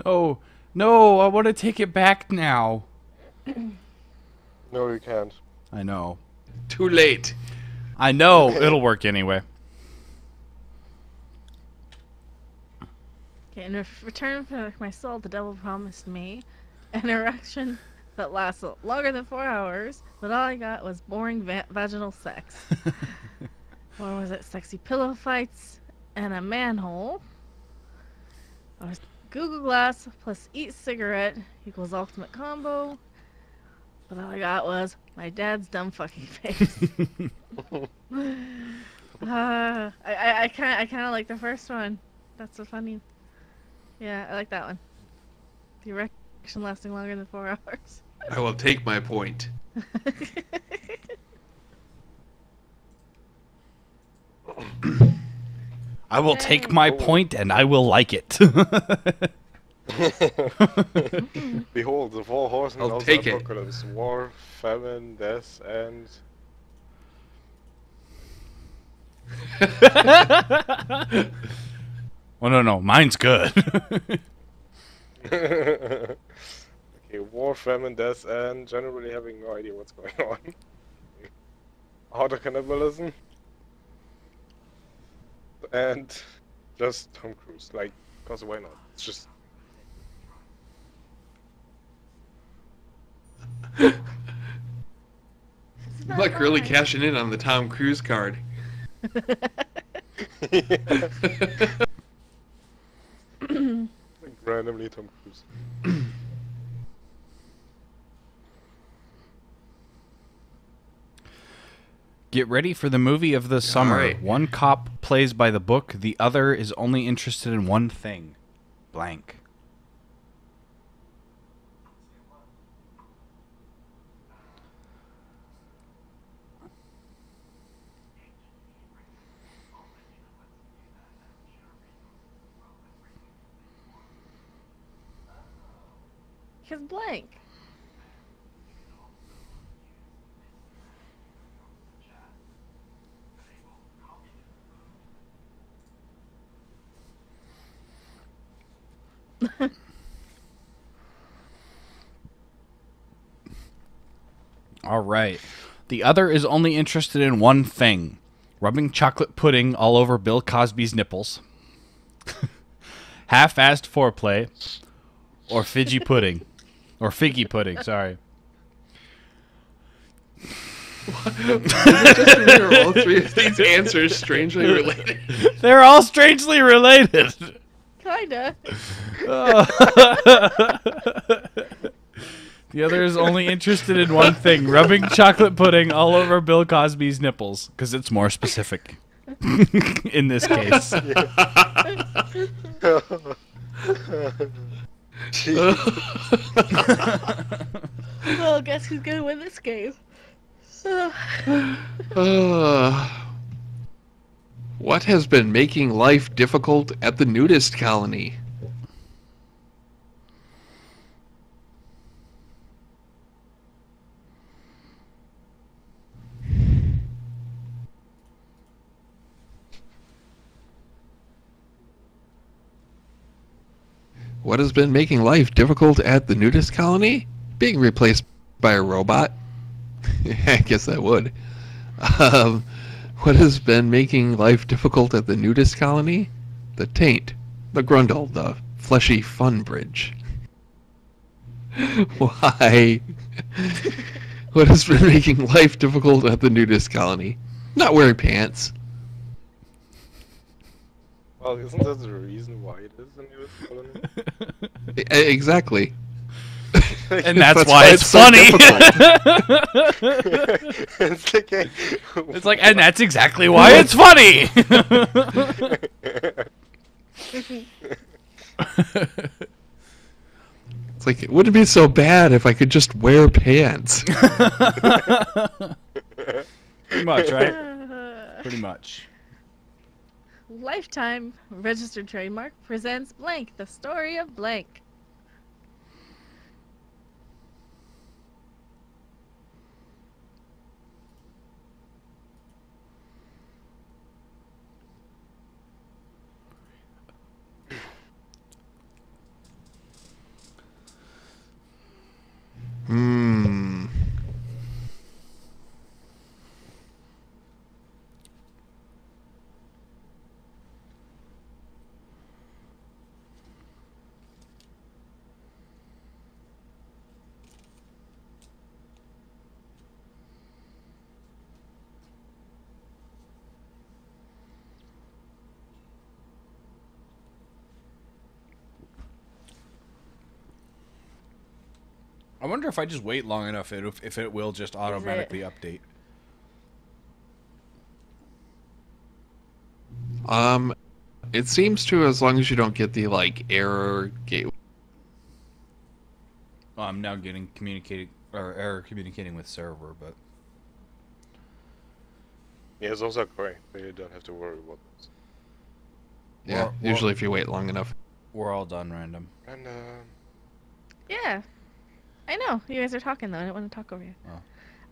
No, no, I want to take it back now. No, you can't. I know. Too late. I know. It'll work anyway. Okay, in return for my soul, the devil promised me an erection that lasts longer than 4 hours, but all I got was boring vaginal sex. Or was it sexy pillow fights and a manhole? Or Google Glass plus eat cigarette equals ultimate combo. But all I got was my dad's dumb fucking face. I kind of like the first one. That's so funny. Yeah, I like that one. The erection lasting longer than 4 hours. I will take my point. I will take my point and I will like it. Behold, the four horsemen I'll of take the it. apocalypse: war, famine, death, and Oh, no, mine's good. okay, war, famine, death, and generally having no idea what's going on. Auto cannibalism, and just Tom Cruise. Like, cause why not? It's just It's I'm not like really bad. cashing in on the Tom Cruise card. like randomly Tom Cruise. Get ready for the movie of the summer. right. One cop plays by the book. The other is only interested in one thing. Blank. Cause blank. All right. The other is only interested in one thing. Rubbing chocolate pudding all over Bill Cosby's nipples. Half-assed foreplay. Or figgy pudding. Or figgy pudding, sorry. Are all three of these answers strangely related? They're all strangely related. Kinda. The other is only interested in one thing. Rubbing chocolate pudding all over Bill Cosby's nipples. Because it's more specific. In this case. Well, guess who's gonna win this game? What has been making life difficult at the nudist colony? What has been making life difficult at the nudist colony? Being replaced by a robot. I guess that would. What has been making life difficult at the nudist colony? The taint, the grundle, the fleshy fun bridge. Why? What has been making life difficult at the nudist colony? Not wearing pants. Well, isn't that the reason why it is a new colony? Exactly. And that's why it's so funny. It's like, It's like, and that's exactly why it's funny. It's like, it wouldn't be so bad if I could just wear pants. Pretty much, right? Pretty much. Lifetime registered trademark presents blank, the story of blank. I wonder if I just wait long enough, if it will just automatically update. It seems to, as long as you don't get the like error gateway. Oh, I'm now getting error communicating with server, but Yeah, those are great. So you don't have to worry about those. Yeah, Well- usually if you wait long enough. we're all done random. And Yeah. I know. You guys are talking, though. I didn't want to talk over you. Oh.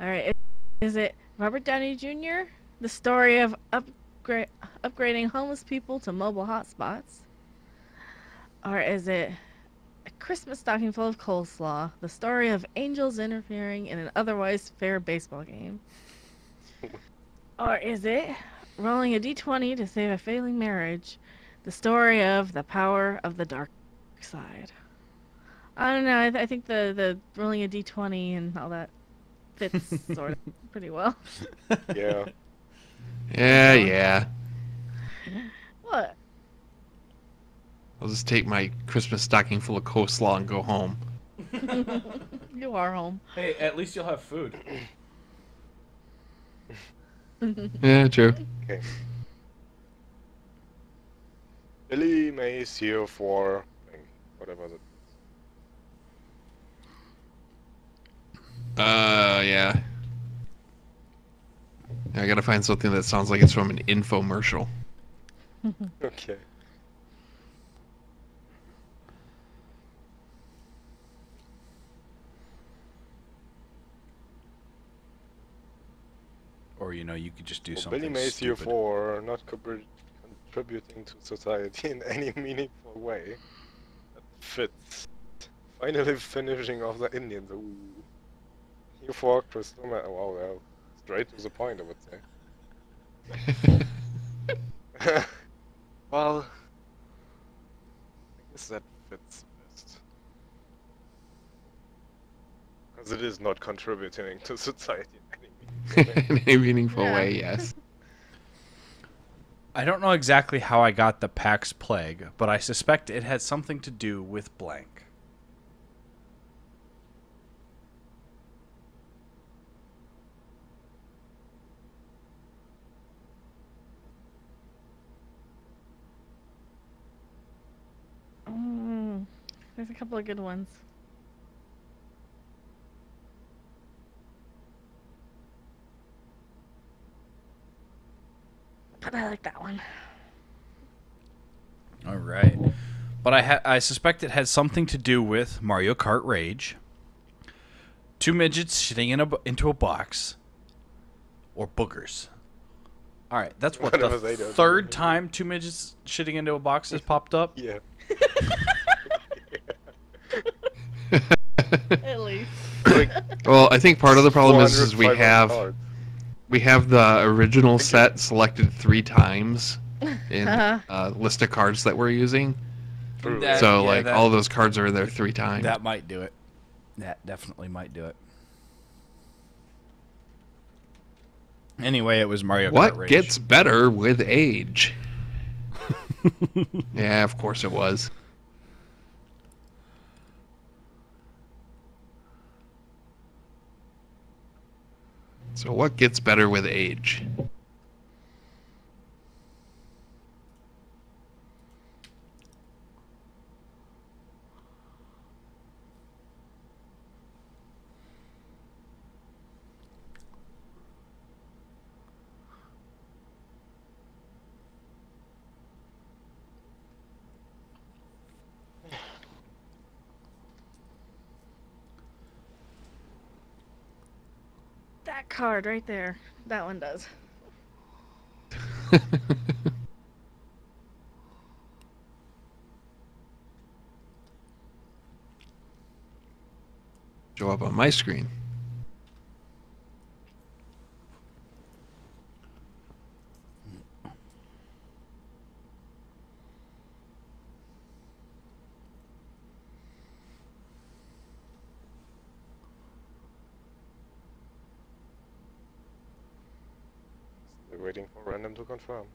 All right. Is it Robert Downey Jr.? The story of upgrading homeless people to mobile hotspots? Or is it A Christmas Stocking Full of Coleslaw? The story of angels interfering in an otherwise fair baseball game? Or is it Rolling a d20 to save a failing marriage? The story of the power of the dark side? I don't know. I think the rolling a d20 and all that fits sort of pretty well. yeah, Yeah. What? I'll just take my Christmas stocking full of coleslaw and go home. You are home. Hey, at least you'll have food. Yeah, true. okay. Billy Mays here for whatever the Yeah. I gotta find something that sounds like it's from an infomercial. okay. Or you could just do Well, something Billy Mays here stupid. for not contributing to society in any meaningful way. That fits. Finally finishing off the Indians. Ooh. Here for Christoma. Oh, wow, well, straight to the point, I would say. Well, I guess that fits best. Because it is not contributing to society in any meaningful way. In a meaningful Yeah. way, yes. I don't know exactly how I got the Pax Plague, but I suspect it had something to do with blank. There's a couple of good ones. But I like that one. All right. But I suspect it had something to do with Mario Kart Rage, two midgets shitting into a box, or boogers. All right, that's what Whatever the they do. third time two midgets shitting into a box has popped up. Yeah. At least. Like, Well, I think part of the problem is 400, we 500 have cards. the original set selected 3 times in Uh-huh. list of cards that we're using. True. That- So yeah, like that- all those cards are in there 3 times. That might do it. That definitely might do it. Anyway, it was Mario Kart What Rage. gets better with age? Yeah, of course it was. So what gets better with age? That card right there. That one does. Show up on my screen. Still waiting for random to confirm.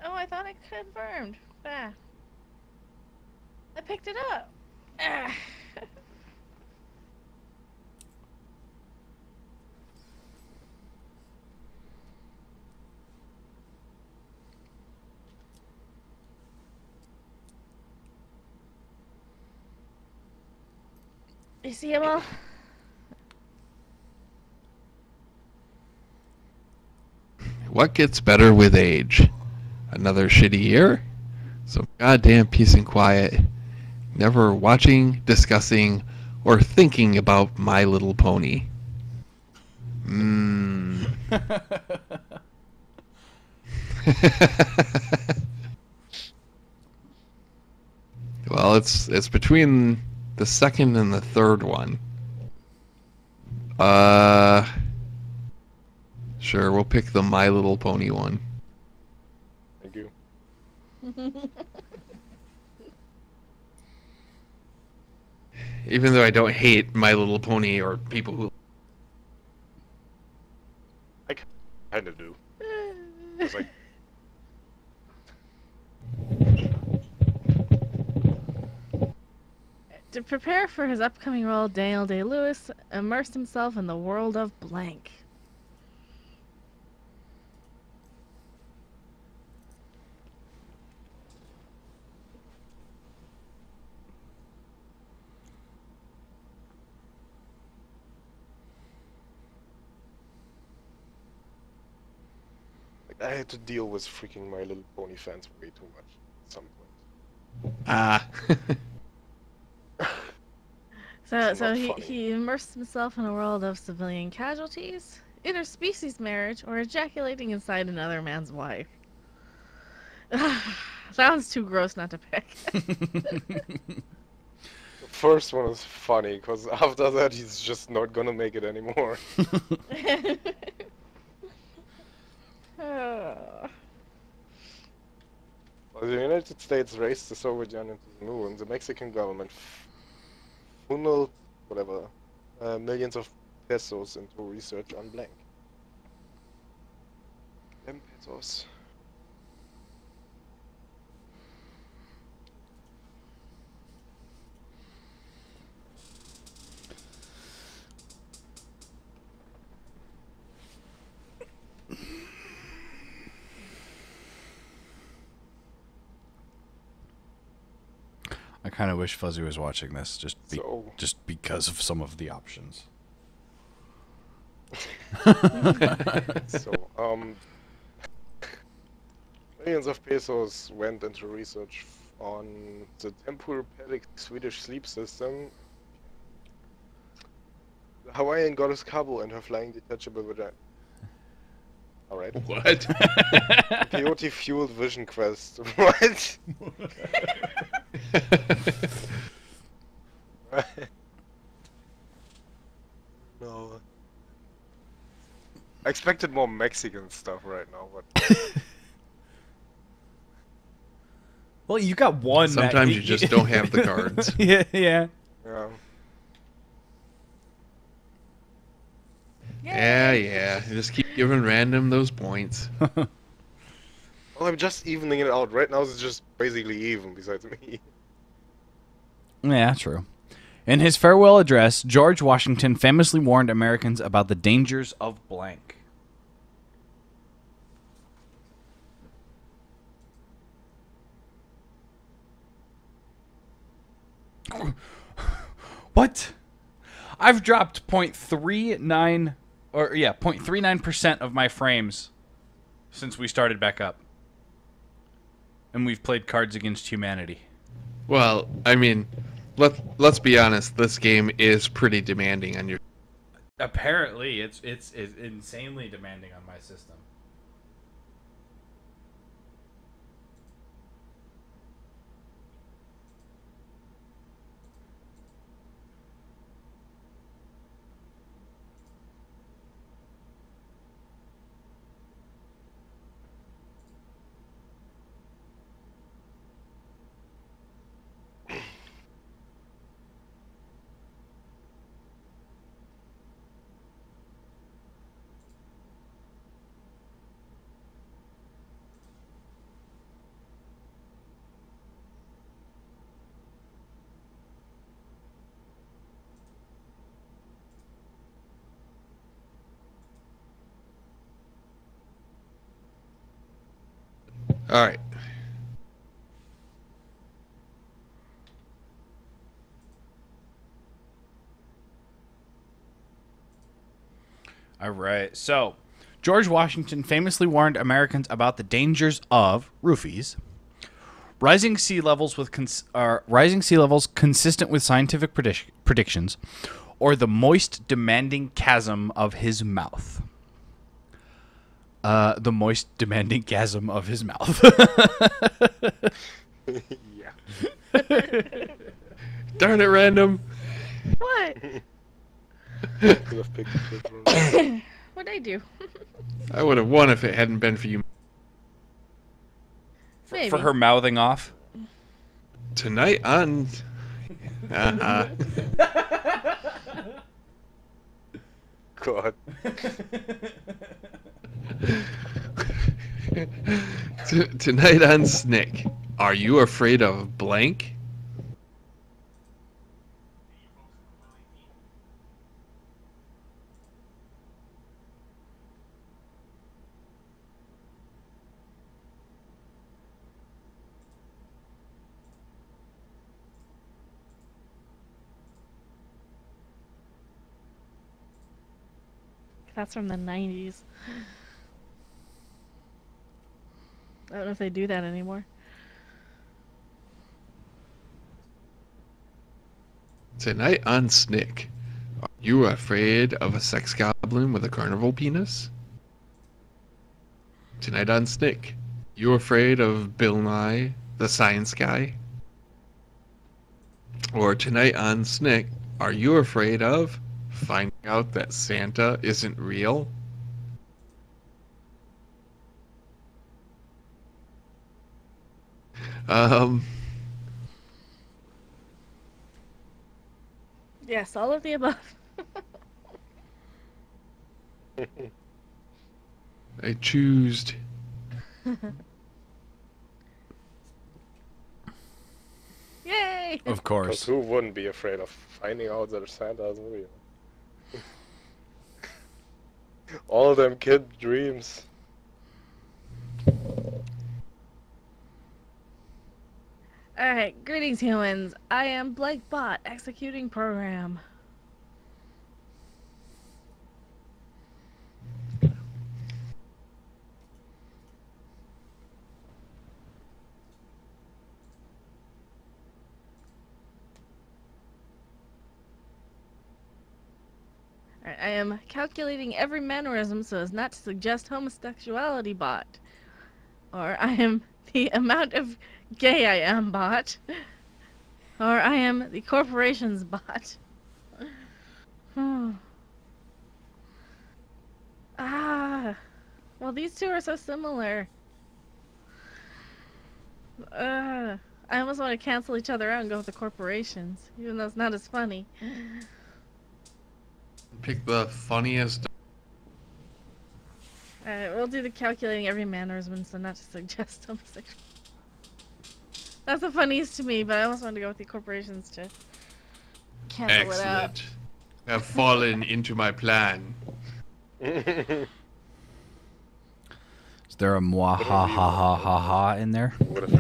Oh, I thought I confirmed. Ah. I picked it up. Ah. You see him all? What gets better with age? Another shitty year? Some goddamn peace and quiet. Never watching, discussing, or thinking about My Little Pony. Mmm. Well, it's between the second and the third one. Sure, we'll pick the My Little Pony one. Thank you. Even though I don't hate My Little Pony or people who... I kind of do. It's like, To prepare for his upcoming role, Daniel Day-Lewis immersed himself in the world of blank. I had to deal with freaking My Little Pony fans way too much at some point. Ah. So, It's so not he, funny. he immersed himself in a world of civilian casualties, interspecies marriage, or ejaculating inside another man's wife. Sounds too gross not to pick. The first one is funny, because after that he's just not gonna make it anymore. Oh. Well, the United States raced the Soviet Union to the moon. The Mexican government funneled, whatever, millions of pesos into research on blank. Them pesos. I kind of wish Fuzzy was watching this So, just because of some of the options. so, millions of pesos went into research on the Tempur-Pedic Swedish sleep system, the Hawaiian goddess Kabu and her flying detachable vagina. Alright. What? Peyote-fueled Vision Quest. What? No. I expected more Mexican stuff right now, but Well, you got one. Sometimes you just don't have the cards. Yeah, yeah. yeah. Yeah. You just keep giving random those points. Well, I'm just evening it out. Right now it's just basically even besides me. Yeah, true. In his farewell address, George Washington famously warned Americans about the dangers of blank. What? I've dropped 0.39 or yeah, 0.39% of my frames since we started back up. And we've played Cards Against Humanity. Well, I mean, let's be honest. This game is pretty demanding on your. Apparently, it's insanely demanding on my system. All right. All right. So, George Washington famously warned Americans about the dangers of roofies, rising sea levels consistent with scientific predictions, or the moist, demanding chasm of his mouth. The moist, demanding chasm of his mouth. Yeah. Darn it, Random. What? Could have picked children. What'd I do? I would have won if it hadn't been for you. Maybe. For her mouthing off. Tonight on... God. Tonight on Snick. Are you afraid of blank? That's from the 90s. I don't know if they do that anymore. Tonight on Snick. Are you afraid of a sex goblin with a carnival penis? Tonight on Snick. You afraid of Bill Nye, the science guy? Or tonight on Snick. Are you afraid of finding out that Santa isn't real? Yes, all of the above. I choose. Yay! Of Because course. who wouldn't be afraid of finding out that Santa isn't real? All them kid dreams. Alright, greetings humans. I am Blake Bot, executing program. Alright, I am calculating every mannerism so as not to suggest homosexuality bot. Or I am the amount of gay I am bot. Or I am the corporation's bot. Well, these two are so similar. I almost want to cancel each other out and go with the corporations, even though it's not as funny. Pick the funniest. Alright, we'll do the calculating every mannerism so not to suggest homosexuality. That's the funniest to me, but I almost wanted to go with the corporations to cancel it out. Excellent. Have fallen into my plan. Is there a mwa ha ha ha ha ha in there? What if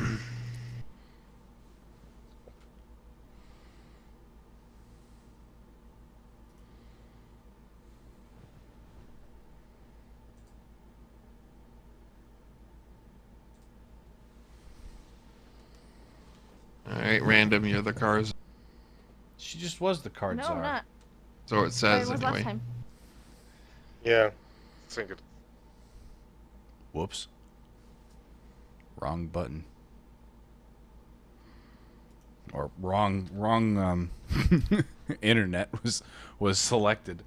Alright, Random, you're the cars. She just was the card No, czar. I'm not. So it I says was anyway. last time. Yeah, I think it. Whoops. Wrong button. Or wrong internet was selected.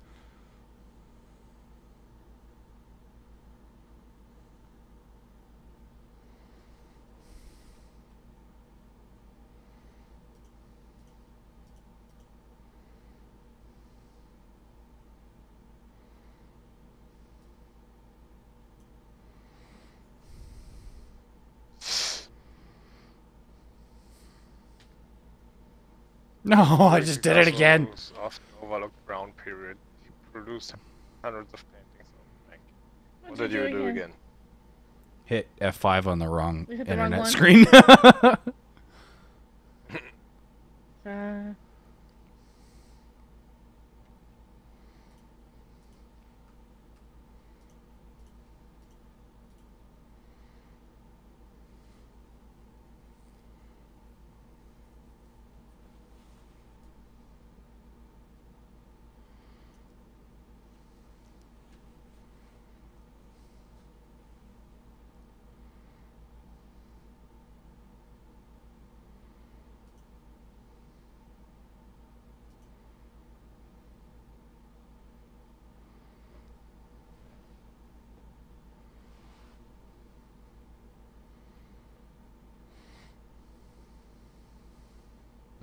No, I just did it again. After overlooked brown period, he produced hundreds of paintings of Meg. What What'd did you you do do again? again? Hit F5 on the wrong You hit the wrong internet one? screen.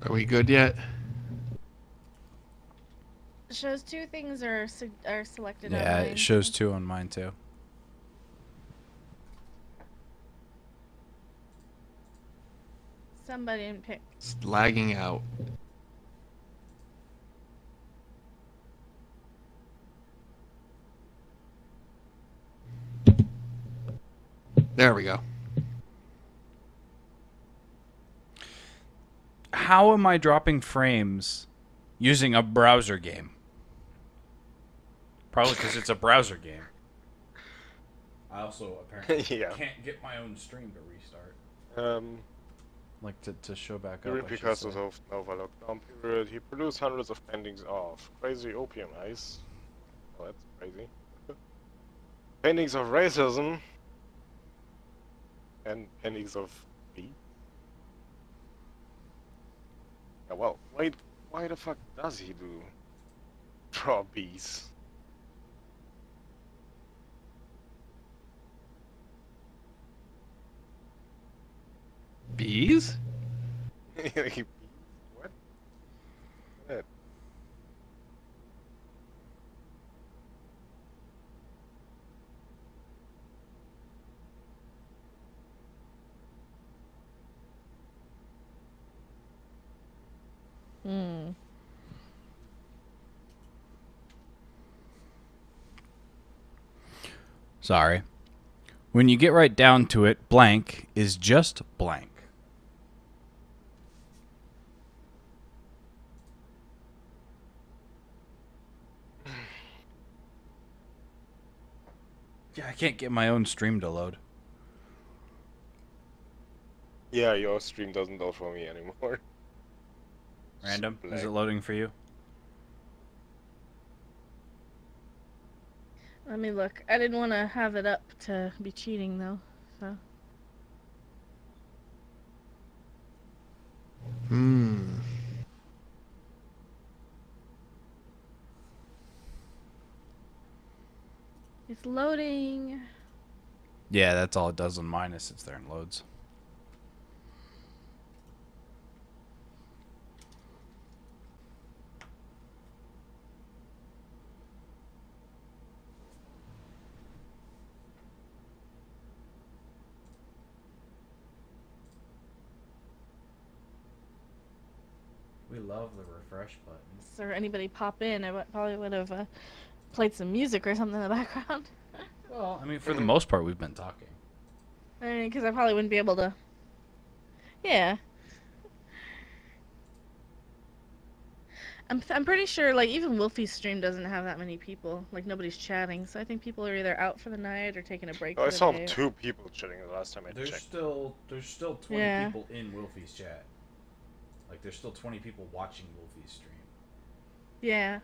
Are we good yet? Shows two things are selected. Yeah, on it mine. shows 2 on mine too. Somebody didn't pick. It's lagging out. There we go. How am I dropping frames using a browser game? Probably because it's a browser game. I also apparently Yeah. can't get my own stream to restart. Like to show back up. During I should Picasso's say. Nova lockdown period, he produced hundreds of paintings of crazy opium eyes. Oh, that's crazy. Paintings of racism. And paintings of bees. Yeah, well, why the fuck does he draw bees? Bees? Like, bees? What? That. Hmm. Sorry. When you get right down to it, blank is just blank. Yeah, I can't get my own stream to load. Yeah, your stream doesn't load for me anymore. Random? Is it Blank. loading for you? Let me look. I didn't want to have it up to be cheating though. So Hmm. it's loading. Yeah, that's all it does on mine. It sits there and loads. We love the refresh button. So anybody pop in, probably would have played some music or something in the background. Well, I mean, for the most part, we've been talking. I mean, because I probably wouldn't be able to. Yeah. I'm pretty sure like even Wolfie's stream doesn't have that many people. Like nobody's chatting, so I think people are either out for the night or taking a break. Oh, for I the saw day. 2 people chatting the last time I There's checked. still 20 Yeah. people in Wolfie's chat. Like there's still 20 people watching Wolfie's stream. Yeah.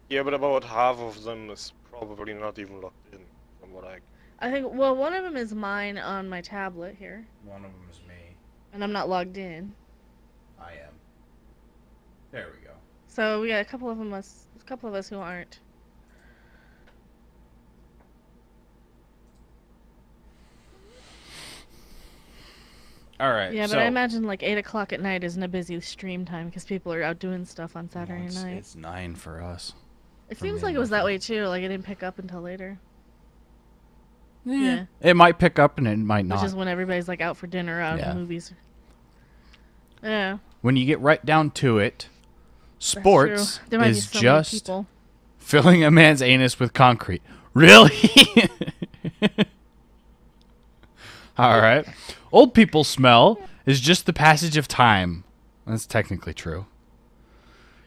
Yeah, but about half of them is probably not even logged in, from what I think well one of them is mine on my tablet here, One of them is me. and I'm not logged in. I am. There we go. So we got a couple of us who aren't. All right. Yeah, so but I imagine like 8 o'clock at night isn't a busy stream time because people are out doing stuff on well, Saturday night. it's 9 for us. It for seems me like and it was that Wolfie. way too. Like it didn't pick up until later. Yeah. It might pick up and it might not. Which is when everybody's like out for dinner, out Yeah. at the movies. Yeah. When you get right down to it, that's sports true. There might be is so many just people. filling a man's anus with concrete. Really? All right. Old people smell is just the passage of time. That's technically true.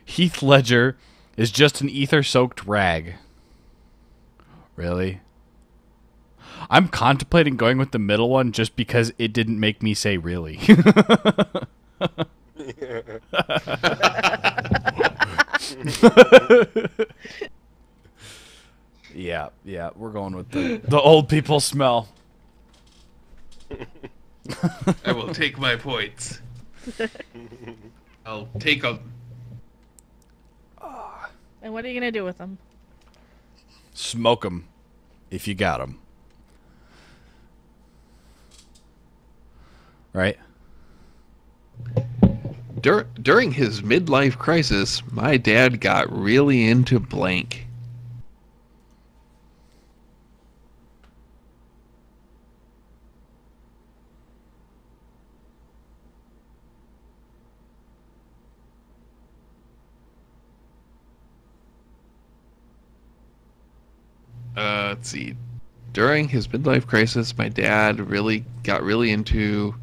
Heath Ledger is just an ether-soaked rag. Really? I'm contemplating going with the middle one just because it didn't make me say really. Yeah, we're going with the old people smell. I will take my points. I'll take them. And what are you gonna do with them? Smoke 'em if you got 'em. Right? During his midlife crisis, my dad got really into blank. Let's see. During his midlife crisis, my dad got really into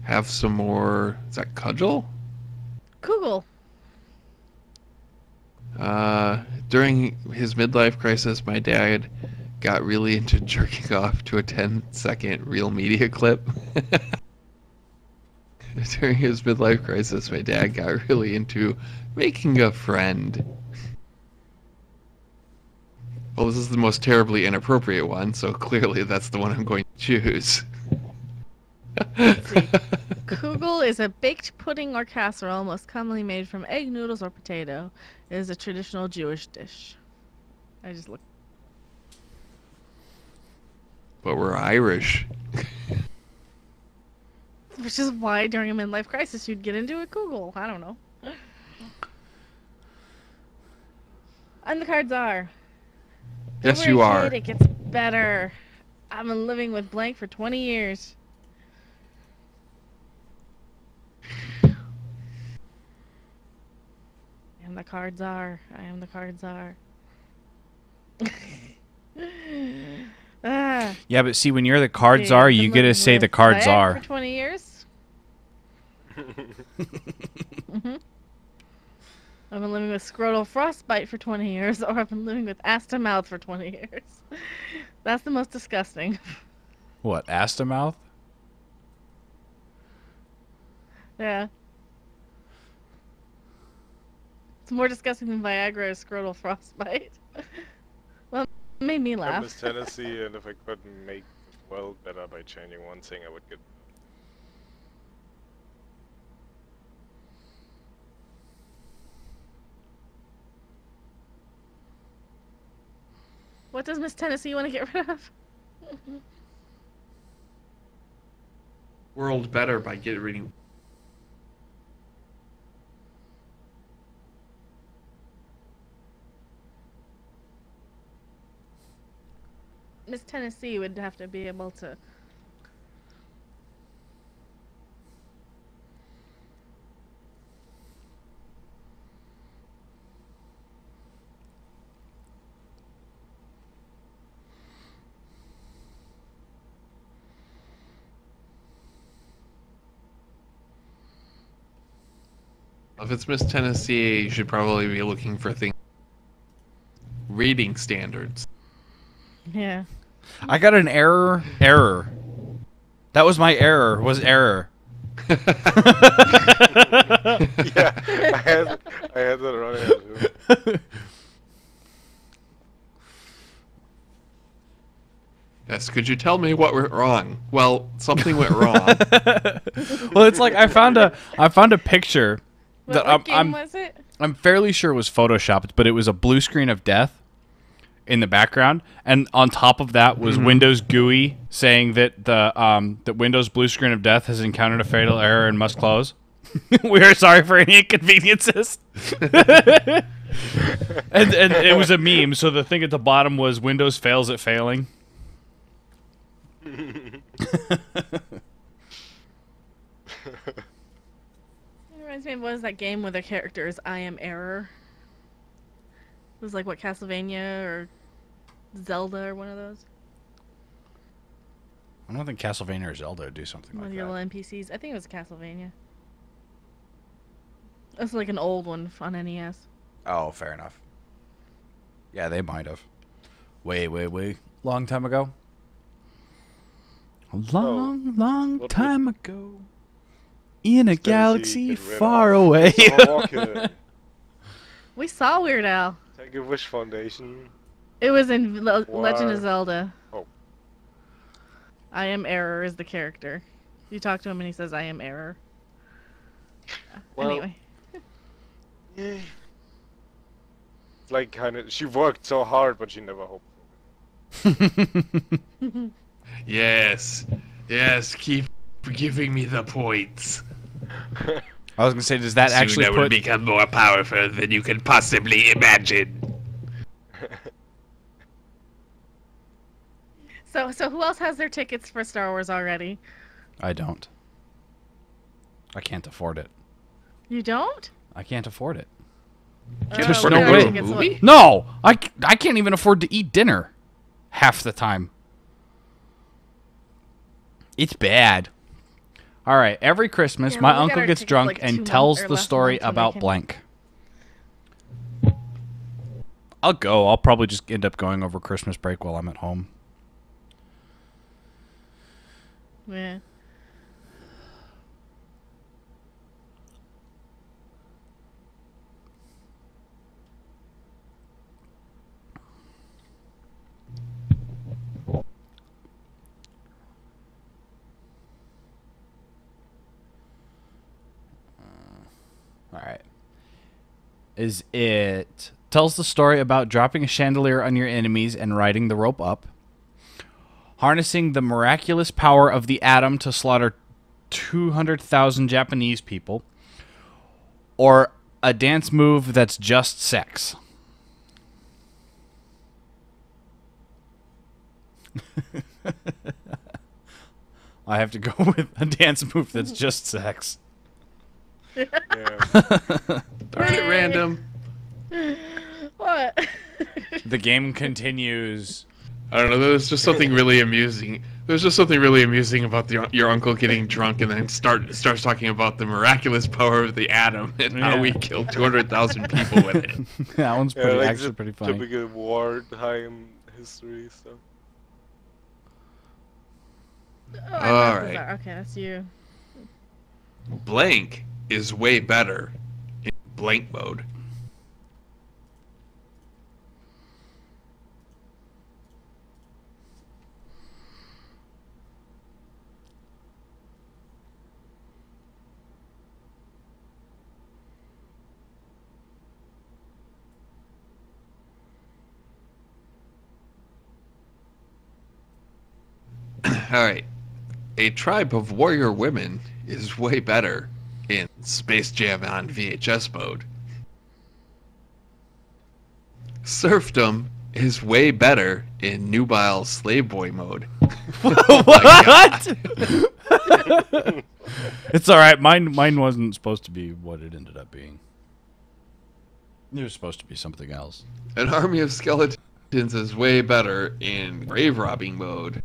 have some more. Is that cudgel? Kugel. During his midlife crisis, my dad got really into jerking off to a 10-second real media clip. During his midlife crisis, my dad got really into making a friend. Well, this is the most terribly inappropriate one, so clearly that's the one I'm going to choose. Let's see. Kugel is a baked pudding or casserole most commonly made from egg, noodles, or potato. It is a traditional Jewish dish. I just looked. But we're Irish. Which is why during a midlife crisis you'd get into a Kugel. I don't know. And the cards are. Yes, Every you are. kid, it gets better. I've been living with blank for 20 years. And the cards are. I am the cards are. Ah, Yeah, but see, when you're the cards see, are, I've you been get to living say the with cards Viagra are. For 20 years. I've been living with scrotal frostbite for 20 years, or I've been living with ass to mouth for 20 years. That's the most disgusting. What, Astamouth? Yeah. It's more disgusting than Viagra or scrotal frostbite. Well, it made me I'm laugh. Miss Tennessee, and if I could make the world better by changing one thing, I would get. What does Miss Tennessee want to get rid of? World better by getting rid of. Miss Tennessee would have to be able to. If it's Miss Tennessee, you should probably be looking for things. Reading standards. Yeah. I got an error. Error. That was my error. Was error. Yeah, I had that running too. Yes, could you tell me what went wrong? Well, something went wrong. Well, it's like I found a picture that What game was it? I'm fairly sure it was photoshopped, but it was a blue screen of death in the background, and on top of that was Windows GUI saying that that Windows blue screen of death has encountered a fatal error and must close. We are sorry for any inconveniences. and it was a meme, so the thing at the bottom was Windows fails at failing. It reminds me of what is that game where the character is I am error? It was like what, Castlevania or Zelda or one of those? I don't think Castlevania or Zelda would do something One like of your that. little NPCs. I think it was Castlevania. It's like an old one on NES. Oh, fair enough. Yeah, they might have. Way long time ago. A long what time ago. In a Tennessee galaxy get rid far of? away. Okay. We saw Weird Al. Take a Wish Foundation. It was in Legend of Wow. Zelda. Oh. I am error is the character. You talk to him and he says I am error. Well, Anyway. Yeah. It's like kind of she worked so hard, but she never hoped Yes. Yes, keep giving me the points. for it. I was gonna say, does that actually Soon I will put? become more powerful than you can possibly imagine. So who else has their tickets for Star Wars already? I don't. I can't afford it. You don't? I can't afford it. Can't There's afford no to go way. to a movie? No, I can't even afford to eat dinner half the time. It's bad. All right, every Christmas, Yeah, my we got uncle our gets tickets, drunk like, 2 and months tells or the less story months when they about came. blank. I'll go. I'll probably just end up going over Christmas break while I'm at home. Yeah. All right. Is it tells the story about dropping a chandelier on your enemies and riding the rope up, harnessing the miraculous power of the atom to slaughter 200,000 Japanese people, or a dance move that's just sex? I have to go with a dance move that's just sex. Yeah. Darn it, random. What? The game continues. I don't know. There's just something really amusing. There's just something really amusing about your uncle getting drunk and then starts talking about the miraculous power of the atom and how we killed 200,000 people with it. That one's Yeah, pretty, like actually the pretty funny. typical wartime history stuff. Oh, All those right. are- Okay, that's you. Blank is way better in blank mode. All right. A tribe of warrior women is way better in Space Jam on VHS mode. Serfdom is way better in Nubile Slave Boy mode. What? It's all right. Mine wasn't supposed to be what it ended up being. It was supposed to be something else. An army of skeletons is way better in grave robbing mode.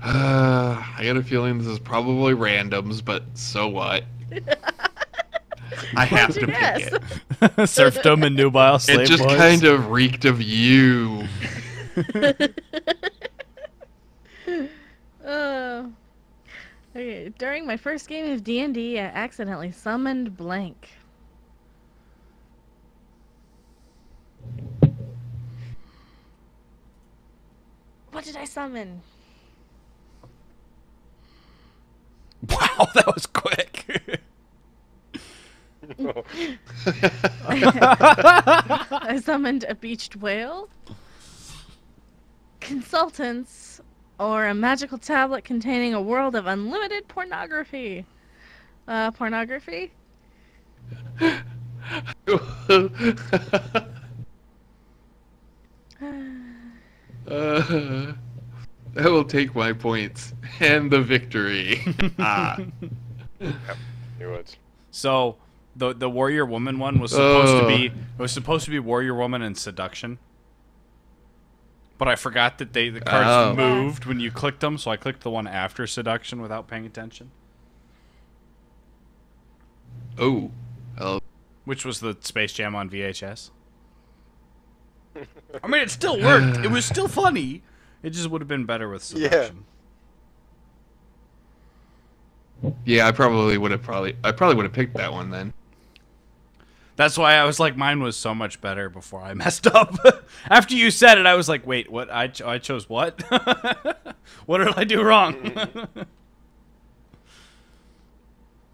I got a feeling this is probably randoms, but so what? I have What'd to you pick guess? it. Serfdom and nubile slave It just boys. kind of reeked of you. Oh. Okay, during my first game of D&D, I accidentally summoned blank. What did I summon? Wow, that was quick. Oh, I summoned a beached whale, consultants, or a magical tablet containing a world of unlimited pornography. Pornography? I will take my points and the victory. knew it. So the warrior woman one was supposed to be Ugh. it was supposed to be warrior woman and seduction. But I forgot that the cards Oh. moved when you clicked them, so I clicked the one after seduction without paying attention, Oh, well, which was the Space Jam on VHS. I mean, it still worked. It was still funny. It just would have been better with Yeah. seduction. yeah, I probably would have picked that one then. That's why I was like, mine was so much better before I messed up. After you said it, I was like, wait, what? I chose what? What did I do wrong?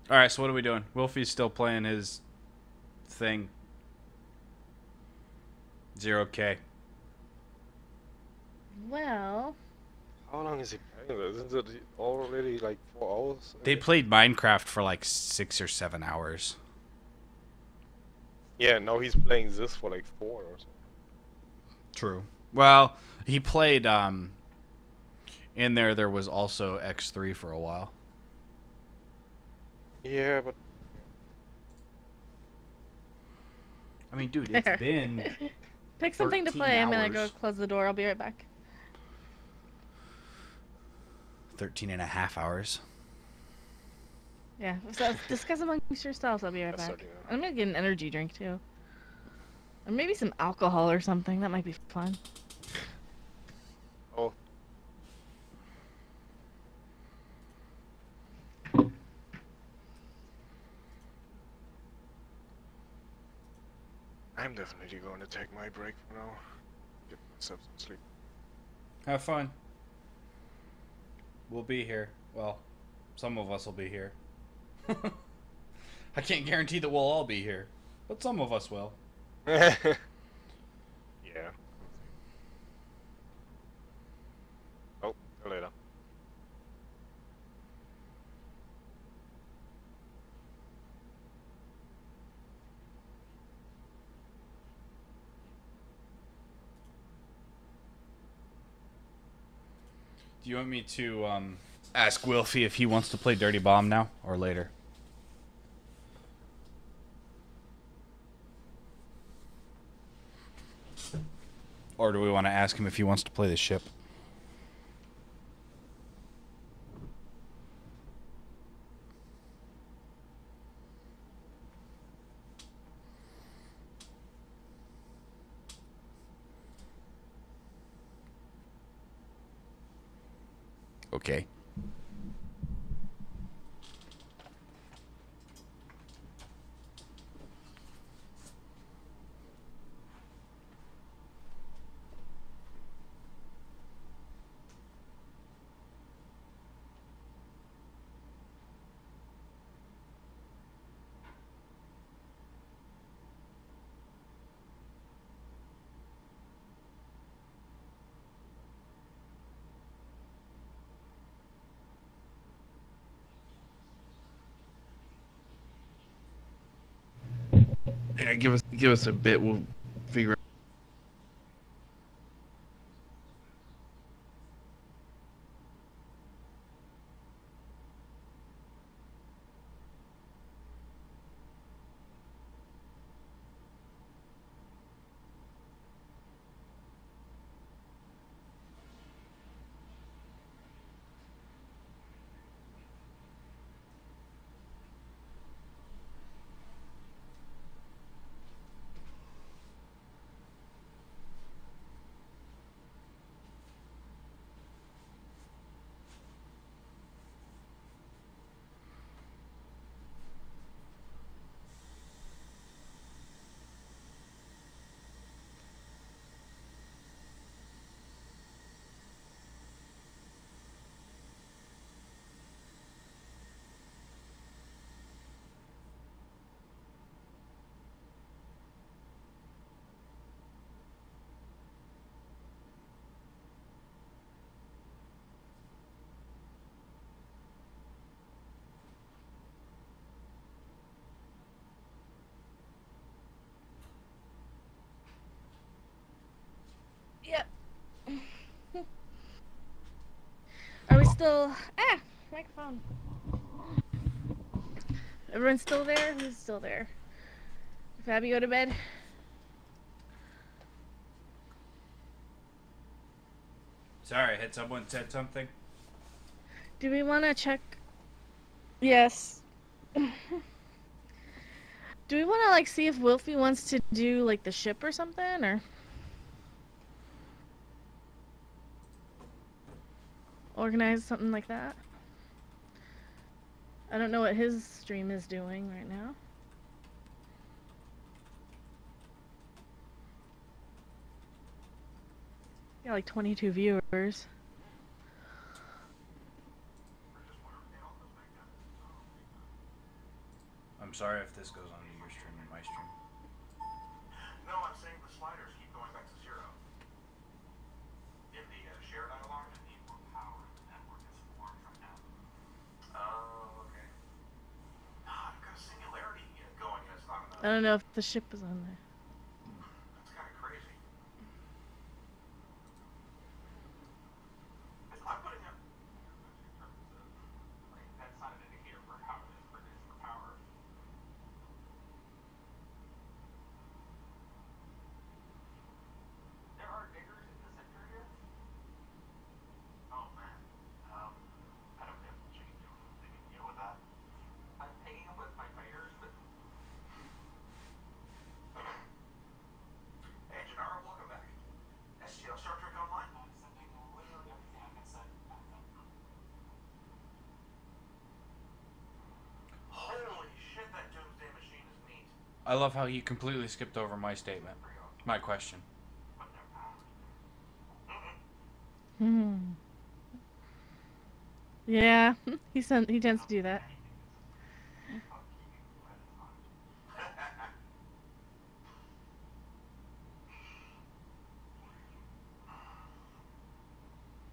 All right, so what are we doing? Wolfie's still playing his thing. 0K. Well, How long is he playing this? Isn't it already like 4 hours? They played Minecraft for like 6 or 7 hours. Yeah, now he's playing this for like 4 or something. True. Well, he played in there was also X3 for a while. Yeah, but I mean, dude, There. it's been Pick something to 13 play. I'm gonna go hours. close the door. I'll be right back. 13 and a half hours. Yeah, so discuss amongst yourselves. I'll be right That's back. 13 I'm gonna get an energy drink too. Or maybe some alcohol or something. That might be fun. oh, I'm definitely going to take my break for now. Get myself some sleep. Have fun. We'll be here. Well, some of us will be here. I can't guarantee that we'll all be here, but some of us will. Yeah. Oh, see you later. Do you want me to ask Wilfie if he wants to play Dirty Bomb now or later? Or do we want to ask him if he wants to play the ship? Okay. Yeah, give us a bit. We'll figure. Yep. Are we still... Ah! Microphone. Everyone's still there? Who's still there? Fabi, go to bed? Sorry, had someone said something? Do we want to check... Yes. Do we want to, like, see if Wilfie wants to do, like, the ship or something, or... Organize something like that? I don't know what his stream is doing right now. Got like 22 viewers. I'm sorry if this goes on to your stream and my stream. No, I'm saying the sliders keep going back to zero. In the share dialog, I need more power. don't know if the ship was on there. That's kind of crazy. 'Cause I'm putting up in terms of like that's not an indicator for how it is producing power. There are diggers in the center here. Oh man. I don't know if they can deal with that. I'm paying them with my fighters, but hey, Janara, welcome back. STL Star Trek Online? I'm sending literally everything I can send. Holy shit, that Doomsday machine is neat. I love how he completely skipped over my statement. My question. Hmm. Yeah, he tends to do that.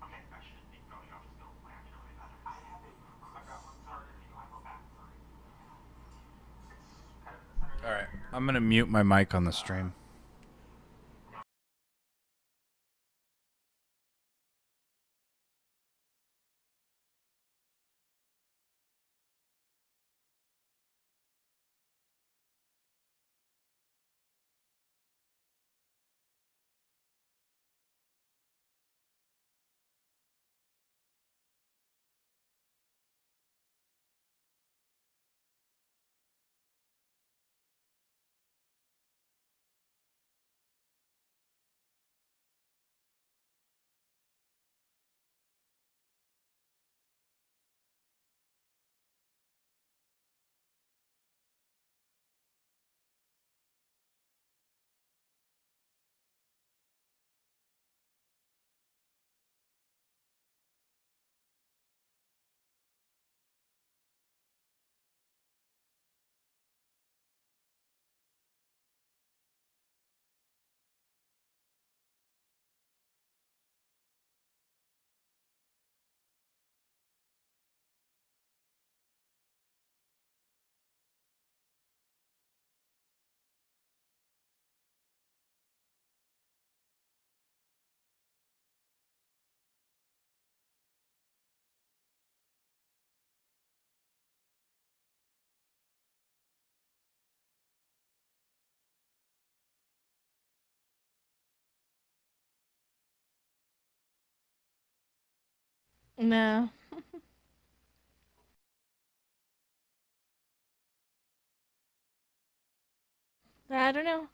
Okay, I should be going off still. I actually better. I have a I've got one started. I go back 3. It's kind of in the center. All right, I'm gonna mute my mic on the stream. No. I don't know.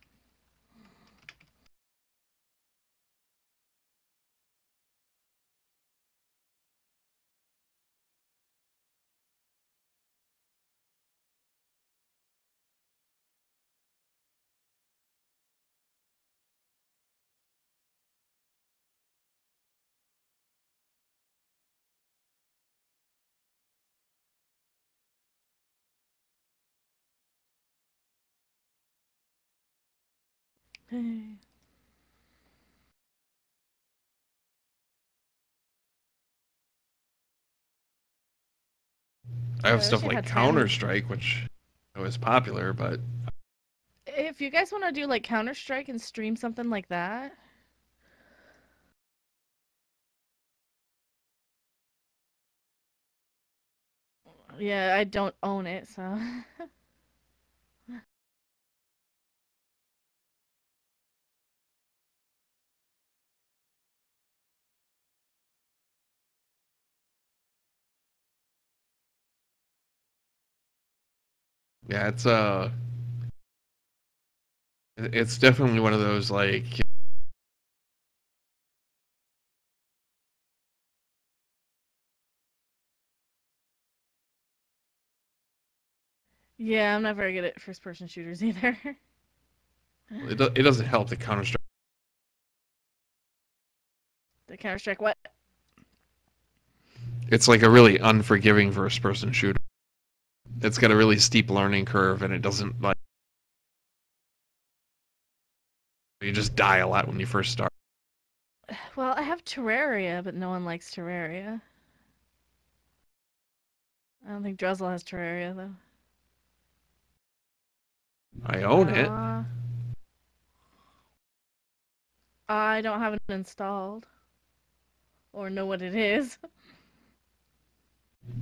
Hey. I have I stuff wish I like had 10. Counter-Strike, which was popular, but If you guys want to do like Counter-Strike and stream something like that. Yeah, I don't own it, so. yeah, it's definitely one of those like Yeah, I'm not very good at first-person shooters either. it doesn't help that Counter-Strike. The Counter-Strike what? It's like a really unforgiving first-person shooter. It's got a really steep learning curve, and it doesn't like you just die a lot when you first start. Well, I have Terraria, but no one likes Terraria. I don't think Drizzle has Terraria, though. I own it. I don't have it installed or know what it is.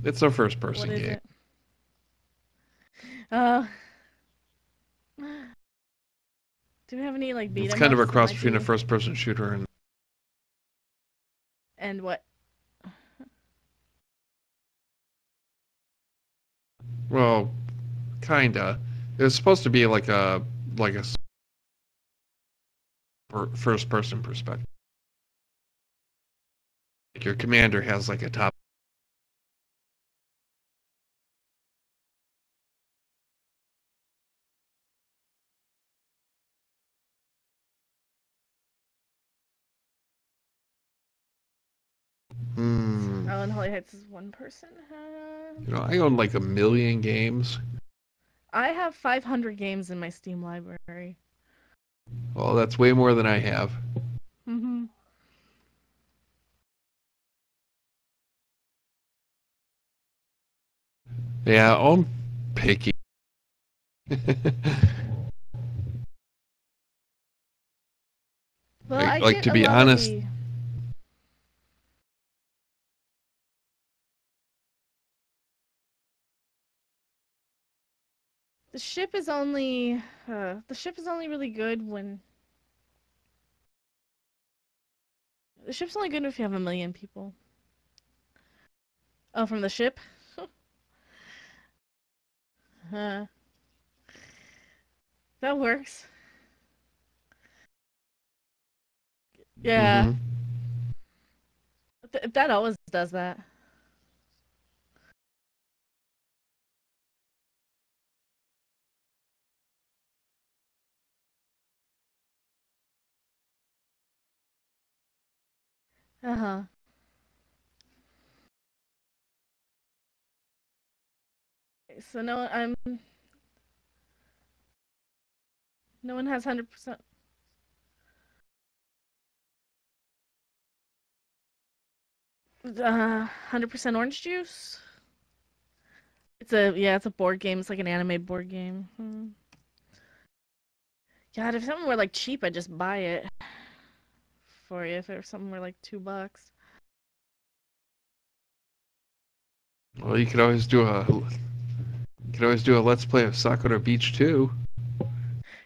It's a What first-person is game. it? Uh, do we have any like beat 'em It's kind of a ups that cross might between a be- first-person shooter and and what? well, kinda. It's supposed to be like a first-person perspective. Like your commander has like a top. Hmm. Oh, and Holy Heights is one person. You know, I own like 1,000,000 games. I have 500 games in my Steam library. Well, that's way more than I have. Mm-hmm. Yeah, I'm picky. Well, Like- I like, get to a be lot honest- of the ship is only really good when the ship's only good if you have 1,000,000 people. Oh, from the ship? Uh, that works. Yeah, Mhm. that always does that. Uh-huh. So no one has 100%. 100% orange juice. It's a board game. It's like an anime board game. God, if something were like cheap, I'd just buy it for you. If something were like $2. Well, you could always do a let's play of Sakura Beach 2.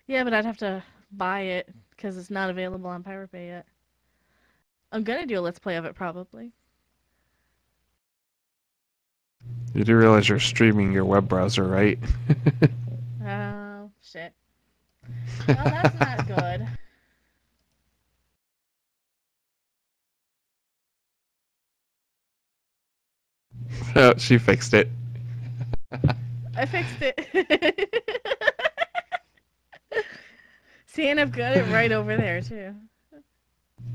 Yeah, but I'd have to buy it because it's not available on Pirate Bay yet. I'm gonna do a let's play of it probably. You do realize you're streaming your web browser, right? Oh, shit. Well, that's not good. Oh, she fixed it. I fixed it. See, and I've got it right over there too.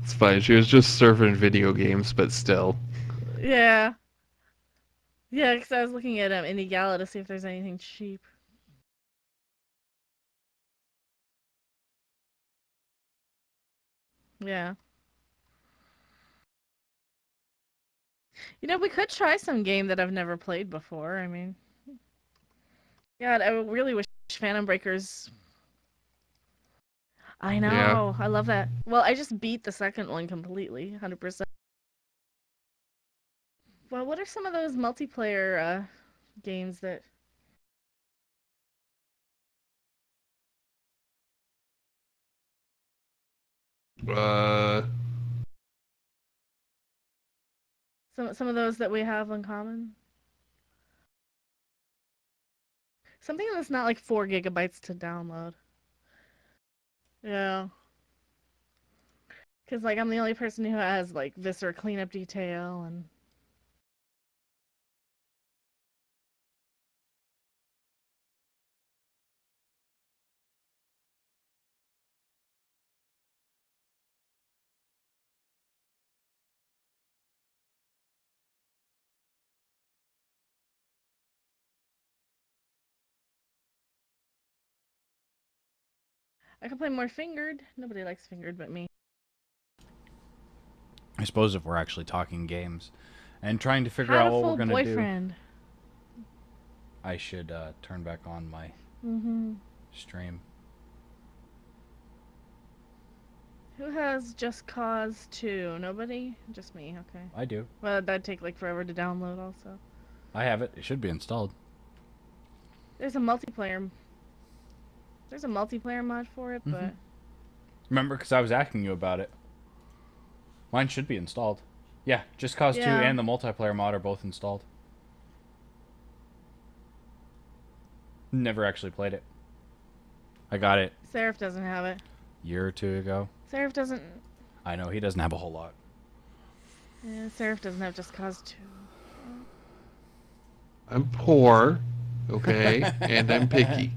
It's fine. She was just surfing video games, but still. Yeah. Yeah, because I was looking at Indie Gala to see if there's anything cheap. Yeah. You know, we could try some game that I've never played before. I mean, God, I really wish Phantom Breakers. I know. Yeah. I love that. Well, I just beat the second one completely, 100%. Well, what are some of those multiplayer games that Uh, some of those that we have in common? Something that's not like 4 gigabytes to download. Yeah. Because, like, I'm the only person who has, like, Viscera cleanup detail and... I can play more Fingered. Nobody likes Fingered but me. I suppose if we're actually talking games and trying to figure Had out a what full we're gonna do, boyfriend. I should turn back on my Mm-hmm. stream. Who has Just Cause 2? Nobody? Just me, okay. I do. Well, that'd take like forever to download also. I have it. It should be installed. There's a multiplayer mod for it, but Remember, because I was asking you about it. Mine should be installed. Yeah, Just Cause 2 Yeah. and the multiplayer mod are both installed. Never actually played it. I got it Seraph doesn't have it. a year or two ago. Seraph doesn't. I know, he doesn't have a whole lot. Yeah, Seraph doesn't have Just Cause 2. I'm poor, okay, and I'm picky.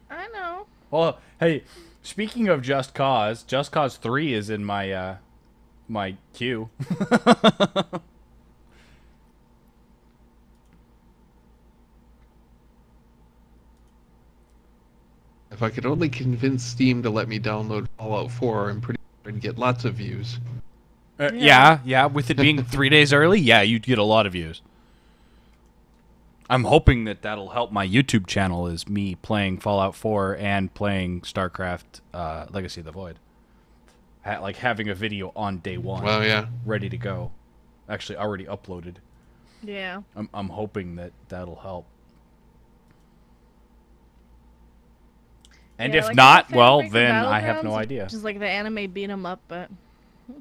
I know. Well, hey, speaking of Just Cause 3 is in my my queue. If I could only convince Steam to let me download Fallout 4, I'm pretty sure I'd get lots of views. Yeah, with it being 3 days early, yeah, you'd get a lot of views. I'm hoping that that'll help my YouTube channel is me playing Fallout 4 and playing StarCraft Legacy of the Void. Like having a video on day one, Well, yeah. ready to go. Actually, already uploaded. Yeah. I'm hoping that that'll help. And Yeah, if like, not, I'm a well, fan of then Battlegrounds, I have no idea. Which is like the anime beat 'em up, but it's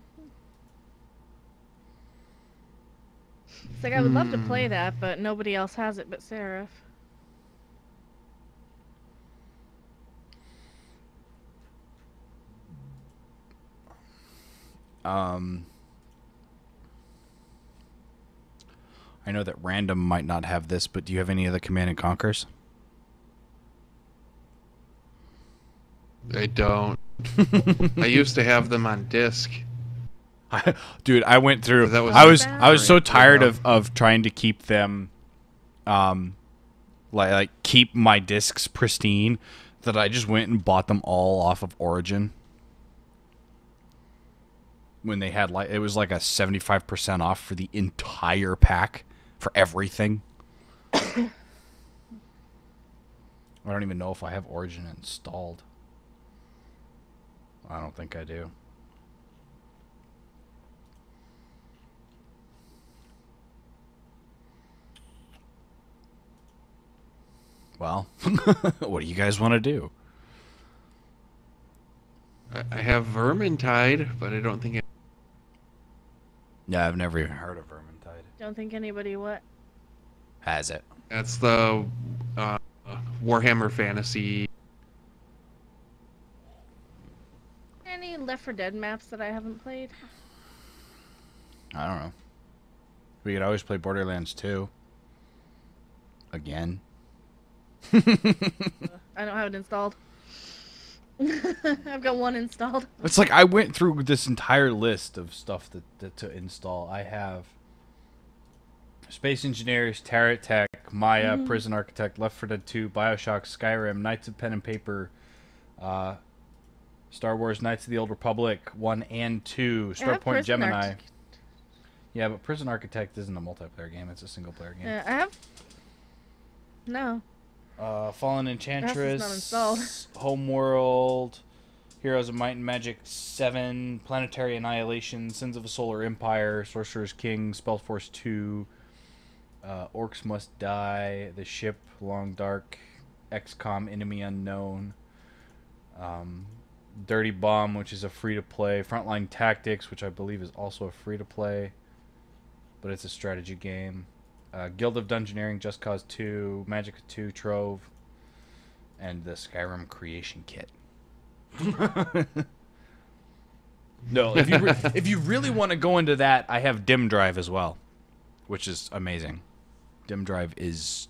like I would love to play that, but nobody else has it but Seraph. I know that Random might not have this, but do you have any of the Command and Conquers? I don't. I used to have them on disc. Dude, I went through. That was I was so great. tired of trying to keep them, like keep my discs pristine, that I just went and bought them all off of Origin. When they had it was like a 75% off for the entire pack for everything. I don't even know if I have Origin installed. I don't think I do. Well, what do you guys want to do? I have Vermintide, but I don't think Yeah, I've never even heard of Vermintide. Don't think anybody what? Has it? that's the Warhammer Fantasy. Any Left 4 Dead maps that I haven't played? I don't know. We could always play Borderlands 2. Again. I don't have it installed. I've got one installed. It's like I went through this entire list of stuff that to install. I have Space Engineers, Terra Tech, Maya, Prison Architect, Left 4 Dead 2, Bioshock, Skyrim, Knights of Pen and Paper, Star Wars Knights of the Old Republic 1 and 2, I have Starpoint Prison Gemini. Architect. Yeah, but Prison Architect isn't a multiplayer game, it's a single player game. Yeah, I have. No. Fallen Enchantress, not installed. Homeworld, Heroes of Might and Magic 7, Planetary Annihilation, Sins of a Solar Empire, Sorcerer's King, Spellforce 2, Orcs Must Die, The Ship, Long Dark, XCOM, Enemy Unknown, Dirty Bomb, which is a free-to-play, Frontline Tactics, which I believe is also a free-to-play, but it's a strategy game. Guild of Dungeoneering, Just Cause 2, Magicka 2, Trove, and the Skyrim Creation Kit. No, if you really want to go into that, I have Dim Drive as well, which is amazing. Dim Drive is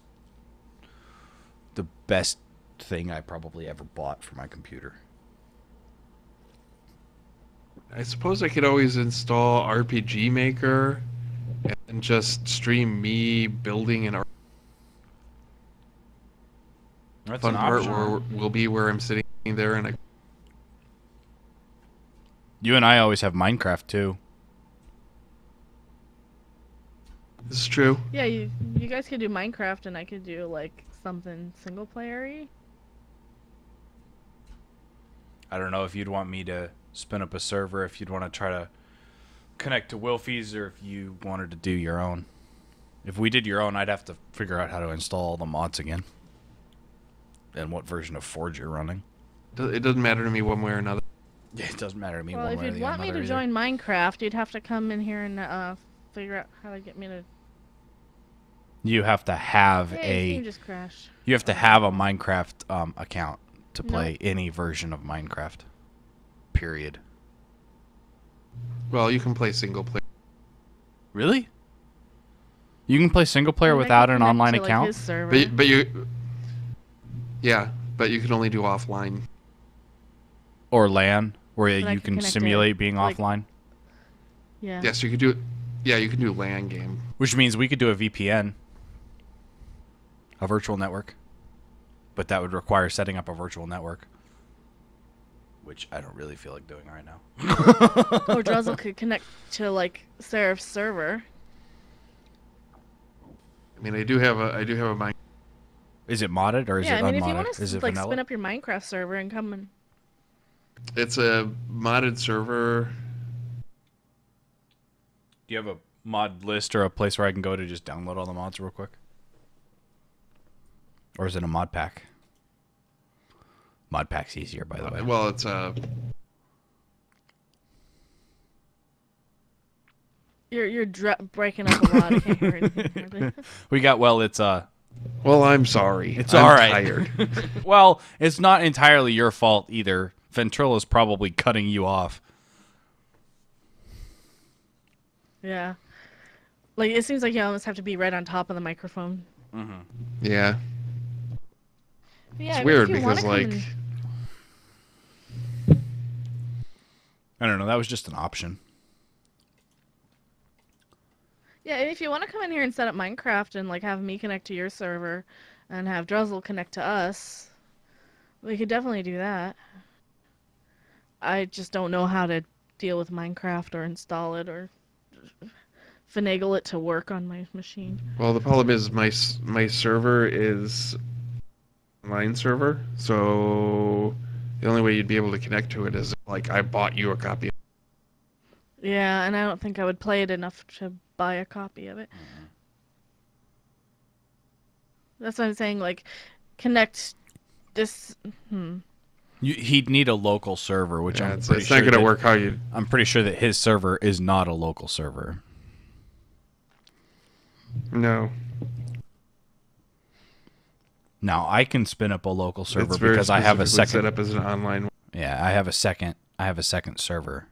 the best thing I probably ever bought for my computer. I suppose I could always install RPG Maker and just stream me building an That's fun an part option. will be where I'm sitting there and You and I always have Minecraft too. this is true. Yeah, you guys could do Minecraft and I could do like something single player-y. I don't know if you'd want me to spin up a server, if you'd want to try to connect to Wilfie's, or if you wanted to do your own. If we did your own, I'd have to figure out how to install all the mods again. And what version of Forge you're running. It doesn't matter to me one way or another. Yeah, it doesn't matter to me Well, one if way or you'd the want me other to either. join Minecraft, you'd have to come in here and figure out how to get me to. You have to have Hey, a Steam just crashed. you have to have a Minecraft account to No. play any version of Minecraft. Period. Well, you can play single player. Really? You can play single player Well, I without can an connect online to, like, account? his server. But you, yeah, but you can only do offline. Or LAN, where But I you can can connect simulate it, being like- offline? Yeah. Yes, you could do. Yeah, you can do LAN game. Which means we could do a VPN, a virtual network. But that would require setting up a virtual network. Which I don't really feel like doing right now. Or Druzzle could connect to like Seraph's server. I mean, I do have a Minecraft. Is it modded or is Yeah, it I mean, if you unmodded? want Is to it like vanilla? spin up your Minecraft server and come and It's a modded server. Do you have a mod list or a place where I can go to just download all the mods real quick? Or is it a mod pack? Mod pack's easier, by the way. Well, it's you're breaking up a lot. I can't hear anything. hardly. We got it's Well, I'm sorry. It's I'm all right. tired. well, it's not entirely your fault either. Ventrilo's probably cutting you off. Yeah. Like it seems like you almost have to be right on top of the microphone. Yeah, But yeah, it's I mean, weird if you wanna because come like and- I don't know. That was just an option. Yeah, if you want to come in here and set up Minecraft and like have me connect to your server and have Druzzle connect to us, we could definitely do that. I just don't know how to deal with Minecraft or install it or finagle it to work on my machine. well, the problem is my server is online server, so the only way you'd be able to connect to it is like I bought you a copy. Yeah, and I don't think I would play it enough to buy a copy of it. That's what I'm saying, like, connect this... He'd need a local server, which Yeah, I'm it's pretty not sure going to that- work how you. I'm pretty sure that his server is not a local server. No, Now I can spin up a local server it's very because I have a specifically set second. up as an online. Yeah, I have a second server